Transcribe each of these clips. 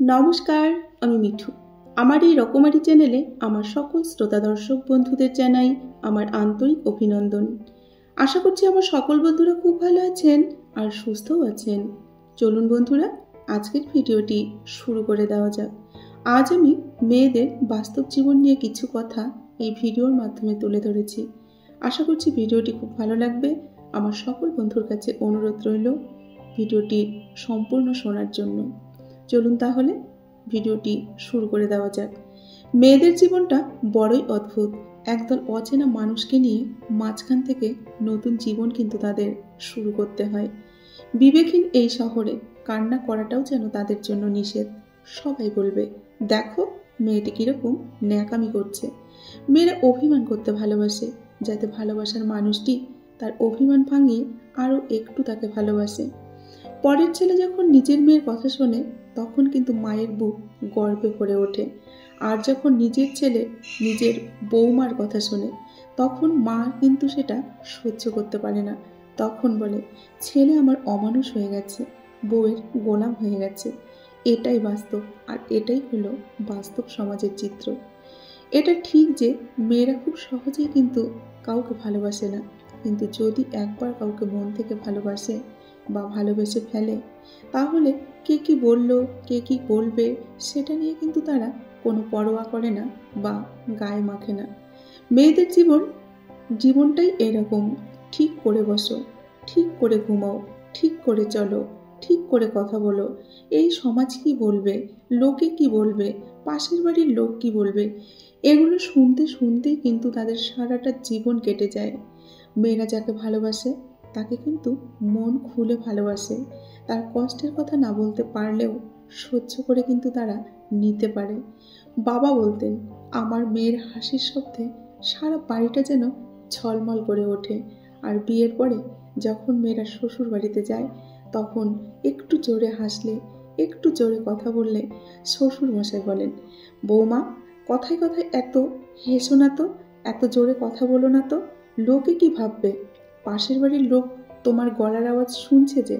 নমস্কার, আমি মিঠু। আমার এই রকমারি চ্যানেলে আমার সকল শ্রোতা দর্শক বন্ধুদের জানাই আমার আন্তরিক অভিনন্দন। আশা করছি আমার সকল বন্ধুরা খুব ভালো আছেন আর সুস্থও আছেন। চলুন বন্ধুরা, আজকের ভিডিওটি শুরু করে দেওয়া যাক। আজ আমি মেয়েদের বাস্তব জীবন নিয়ে কিছু কথা এই ভিডিওর মাধ্যমে তুলে ধরেছি। আশা করছি ভিডিওটি খুব ভালো লাগবে। আমার সকল বন্ধুর কাছে অনুরোধ রইল ভিডিওটি সম্পূর্ণ শোনার জন্য। চলুন তাহলে ভিডিওটি শুরু করে দেওয়া যাক। মেয়েদের জীবনটা বড়ই অদ্ভুত। একদল অচেনা মানুষকে নিয়ে মাঝখান থেকে নতুন জীবন কিন্তু তাদের শুরু করতে হয়। বিবেকহীন এই শহরে কান্না করাটাও যেন তাদের জন্য নিষেধ। সবাই বলবে, দেখো মেয়েটি কিরকম ন্যাকামি করছে। মেয়েরা অভিমান করতে ভালোবাসে, যাতে ভালোবাসার মানুষটি তার অভিমান ভাঙিয়ে আরও একটু তাকে ভালোবাসে। পরের ছেলে যখন নিজের মেয়ের কথা শোনে, তখন কিন্তু মায়ের বুক গর্বে ভরে ওঠে। আর যখন নিজের ছেলে নিজের বৌমার কথা শোনে, তখন মা কিন্তু সেটা সহ্য করতে পারে না। তখন বলে, ছেলে আমার অমানুষ হয়ে গেছে, বউয়ের গোলাম হয়ে গেছে। এটাই বাস্তব, আর এটাই হলো বাস্তব সমাজের চিত্র। এটা ঠিক যে মেয়েরা খুব সহজেই কিন্তু কাউকে ভালোবাসে না, কিন্তু যদি একবার কাউকে মন থেকে ভালোবাসে বা ভালোবেসে ফেলে, তাহলে কে কি বলল, কে কি বলবে, সেটা নিয়ে কিন্তু তারা কোনো পরোয়া করে না বা গায়ে মাখে না। মেয়েদের জীবনটাই এরকম। ঠিক করে বসো, ঠিক করে ঘুমাও, ঠিক করে চলো, ঠিক করে কথা বলো। এই সমাজ কি বলবে, লোকে কি বলবে, পাশের বাড়ির লোক কি বলবে, এগুলো শুনতে শুনতেই কিন্তু তাদের সারাটা জীবন কেটে যায়। মেয়েরা যাকে ভালোবাসে তাকে কিন্তু মন খুলে ভালোবাসে। তার কষ্টের কথা না বলতে পারলেও সহ্য করে কিন্তু তারা নিতে পারে। বাবা বলতেন, আমার মেয়ের হাসির শব্দে সারা বাড়িটা যেন ঝলমল করে ওঠে। আর বিয়ের পরে যখন মেয়েরা শ্বশুর বাড়িতে যায়, তখন একটু জোরে হাসলে, একটু জোরে কথা বললে শ্বশুর মশাই বলেন, বৌমা কথায় কথায় এত হেসো না তো, এত জোরে কথা বলো না তো, লোকে কি ভাববে, পাশের বাড়ির লোক তোমার গলার আওয়াজ শুনছে যে।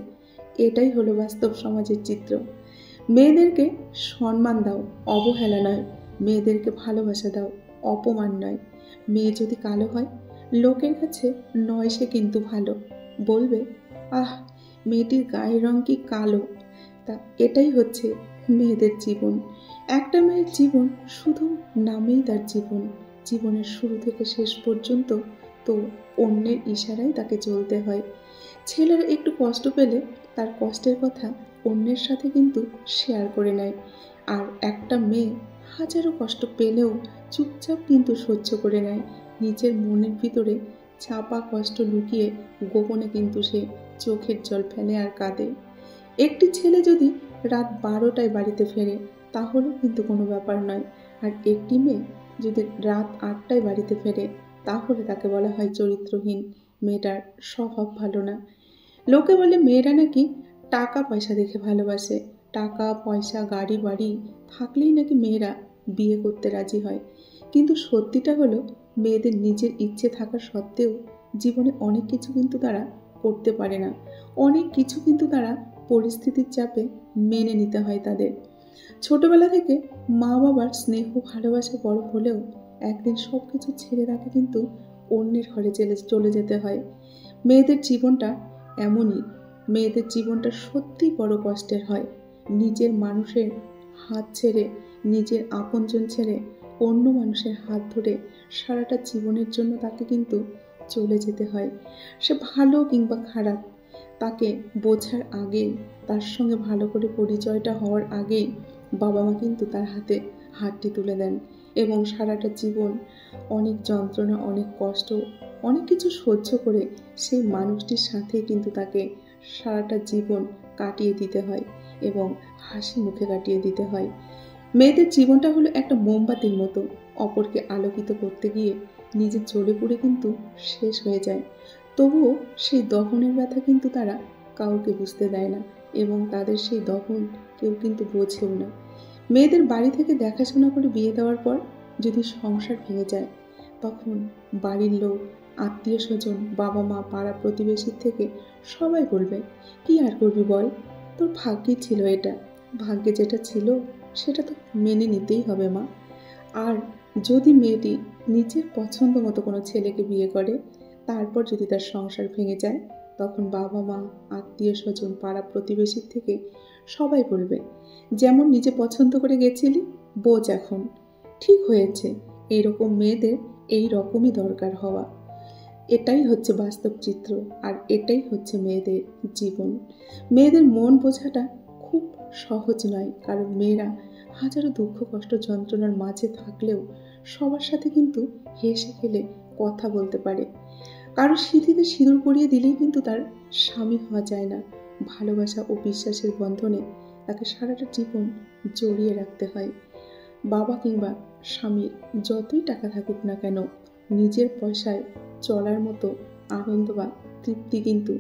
এটাই হলো বাস্তব সমাজের চিত্র। মেয়েদেরকে সম্মান দাও, অবহেলা নয়। মেয়েদেরকে ভালোবাসা দাও, অপমান নয়। মেয়ে যদি কালো হয়, লোকের কাছে নয় সে কিন্তু ভালো। বলবে, আহ মেয়েটির গায়ের রং কি কালো। তা এটাই হচ্ছে মেয়েদের জীবন। একটা মেয়ের জীবন শুধু নামেই তার জীবন। জীবনের শুরু থেকে শেষ পর্যন্ত তো অন্যের ইশারায় তাকে চলতে হয়। ছেলেরা একটু কষ্ট পেলে তার কষ্টের কথা অন্যের সাথে কিন্তু শেয়ার করে নেয়। আর একটা মেয়ে হাজারো কষ্ট পেলেও চুপচাপ কিন্তু সহ্য করে নেয়। নিজের মনের ভিতরে চাপা কষ্ট লুকিয়ে গোপনে কিন্তু সে চোখের জল ফেলে আর কাঁদে। একটি ছেলে যদি রাত 12টায় বাড়িতে ফেরে, তাহলেও কিন্তু কোনো ব্যাপার নয়। আর একটি মেয়ে যদি রাত 8টায় বাড়িতে ফেরে, তাহলে তাকে বলা হয় চরিত্রহীন, মেয়েটার স্বভাব ভালো না। লোকে বলে মেয়েরা নাকি টাকা পয়সা দেখে ভালোবাসে। টাকা পয়সা গাড়ি বাড়ি থাকলেই নাকি মেয়েরা বিয়ে করতে রাজি হয়। কিন্তু সত্যিটা হলো, মেয়েদের নিজের ইচ্ছে থাকা সত্ত্বেও জীবনে অনেক কিছু কিন্তু তারা করতে পারে না। অনেক কিছু কিন্তু তারা পরিস্থিতির চাপে মেনে নিতে হয় তাদের। ছোটবেলা থেকে মা বাবার স্নেহ ভালোবাসা বড় হলেও একদিন সব কিছু ছেড়ে তাকে কিন্তু অন্যের ঘরে চলে যেতে হয়। মেয়েদের জীবনটা এমনই। মেয়েদের জীবনটা সত্যিই বড় কষ্টের হয়। নিজের মানুষের হাত ছেড়ে, নিজের আপনজন ছেড়ে অন্য মানুষের হাত ধরে সারাটা জীবনের জন্য তাকে কিন্তু চলে যেতে হয়। সে ভালো কিংবা খারাপ, তাকে বোঝার আগেই, তার সঙ্গে ভালো করে পরিচয়টা হওয়ার আগেই বাবা মা কিন্তু তার হাতে হাতটি তুলে দেন এবং সারাটা জীবন অনেক যন্ত্রণা, অনেক কষ্ট, অনেক কিছু সহ্য করে সেই মানুষটির সাথে কিন্তু তাকে সারাটা জীবন কাটিয়ে দিতে হয় এবং হাসি মুখে কাটিয়ে দিতে হয়। মেয়েদের জীবনটা হলো একটা মোমবাতির মতো। অপরকে আলোকিত করতে গিয়ে নিজে জ্বলে পুড়ে কিন্তু শেষ হয়ে যায়। তবুও সেই দহনের ব্যথা কিন্তু তারা কাউকে বুঝতে দেয় না এবং তাদের সেই দহন কেউ কিন্তু বোঝেও না। মেয়েদের বাড়ি থেকে দেখাশোনা করে বিয়ে দেওয়ার পর যদি সংসার ভেঙে যায়, তখন বাড়ির লোক, আত্মীয় স্বজন, বাবা মা, পাড়া প্রতিবেশীর থেকে সবাই বলবে, কি আর করবি বল, তোর ভাগ্যই ছিল এটা। ভাগ্যে যেটা ছিল সেটা তো মেনে নিতেই হবে মা। আর যদি মেয়েটি নিজের পছন্দ মতো কোনো ছেলেকে বিয়ে করে, তারপর যদি তার সংসার ভেঙে যায়, তখন বাবা মা, আত্মীয় স্বজন, পাড়া প্রতিবেশীর থেকে সবাই বলবে, যেমন নিজে পছন্দ করে গেছিলি, বোঝ এখন ঠিক হয়েছে। এইরকম মেয়েদের এই রকমই দরকার হওয়া। এটাই হচ্ছে বাস্তব চিত্র, আর এটাই হচ্ছে মেয়েদের জীবন। মেয়েদের মন বোঝাটা খুব সহজ নয়, কারণ মেয়েরা হাজারো দুঃখ কষ্ট যন্ত্রণার মাঝে থাকলেও সবার সাথে কিন্তু হেসে খেলে কথা বলতে পারে। কারো সিঁথিতে সিঁদুর পরিয়ে দিলেই কিন্তু তার স্বামী হওয়া যায় না। ভালোবাসা ও বিশ্বাসের বন্ধনে তাকে সারাটা জীবন জড়িয়ে রাখতে হয়। বাবা কিংবা স্বামীর যতই টাকা থাকুক না কেন, নিজের পয়সায় চলার মতো আনন্দ বা তৃপ্তি কিন্তু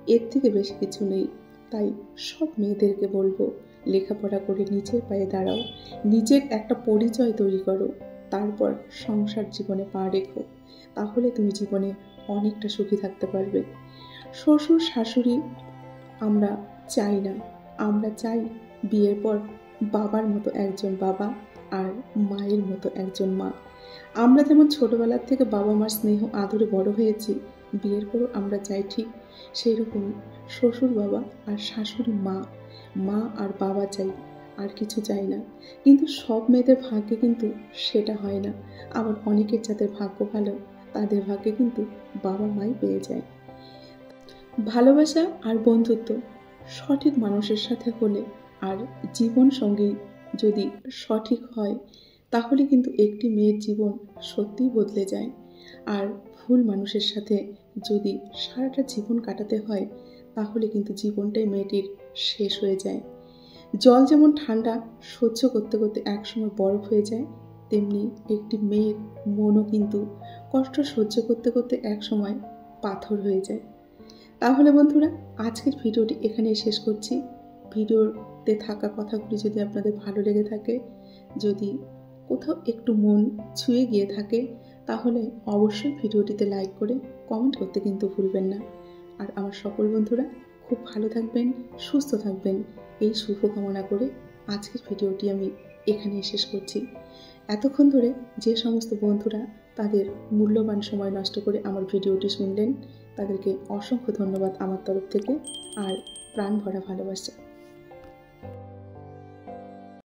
এর থেকে বেশি কিছু নেই। তাই সব মেয়েদেরকে বলবো, লেখাপড়া করে নিজের পায়ে দাঁড়াও, নিজের একটা পরিচয় তৈরি করো, তারপর সংসার জীবনে পা রেখো। তাহলে তুমি জীবনে অনেকটা সুখী থাকতে পারবে। শ্বশুর শাশুড়ি আমরা চাই না, আমরা চাই বিয়ের পর বাবার মতো একজন বাবা আর মায়ের মতো একজন মা। আমরা যেমন ছোটবেলার থেকে বাবা মার স্নেহ আদরে বড় হয়েছি, বিয়ের পরও আমরা চাই ঠিক সেই রকমই শ্বশুর বাবা আর শাশুড়ি মা, মা আর বাবা চাই, আর কিছু চাই না। কিন্তু সব মেয়েদের ভাগ্যে কিন্তু সেটা হয় না। আবার অনেকের যাদের ভাগ্য ভালো, তাদের ভাগ্যে কিন্তু বাবা মাই পেয়ে যায়। ভালোবাসা আর বন্ধুত্ব সঠিক মানুষের সাথে হলে, আর জীবন সঙ্গী যদি সঠিক হয়, তাহলে কিন্তু একটি মেয়ের জীবন সত্যিই বদলে যায়। আর ভুল মানুষের সাথে যদি সারাটা জীবন কাটাতে হয়, তাহলে কিন্তু জীবনটাই মেয়েটির শেষ হয়ে যায়। জল যেমন ঠান্ডা সহ্য করতে করতে একসময় বরফ হয়ে যায়, তেমনি একটি মেয়ের মনও কিন্তু কষ্ট সহ্য করতে করতে একসময় পাথর হয়ে যায়। তাহলে বন্ধুরা, আজকের ভিডিওটি এখানেই শেষ করছি। ভিডিওতে থাকা কথাগুলি যদি আপনাদের ভালো লেগে থাকে, যদি কোথাও একটু মন ছুঁয়ে গিয়ে থাকে, তাহলে অবশ্যই ভিডিওটিতে লাইক করে কমেন্ট করতে কিন্তু ভুলবেন না। আর আমার সকল বন্ধুরা খুব ভালো থাকবেন, সুস্থ থাকবেন, এই শুভকামনা করে আজকের ভিডিওটি আমি এখানেই শেষ করছি। এতক্ষণ ধরে যে সমস্ত বন্ধুরা তাদের মূল্যবান সময় নষ্ট করে আমার ভিডিওটি শুনলেন, তাদেরকে অসংখ্য ধন্যবাদ আমার তরফ থেকে, আর প্রাণ ভরা ভালোবাসা।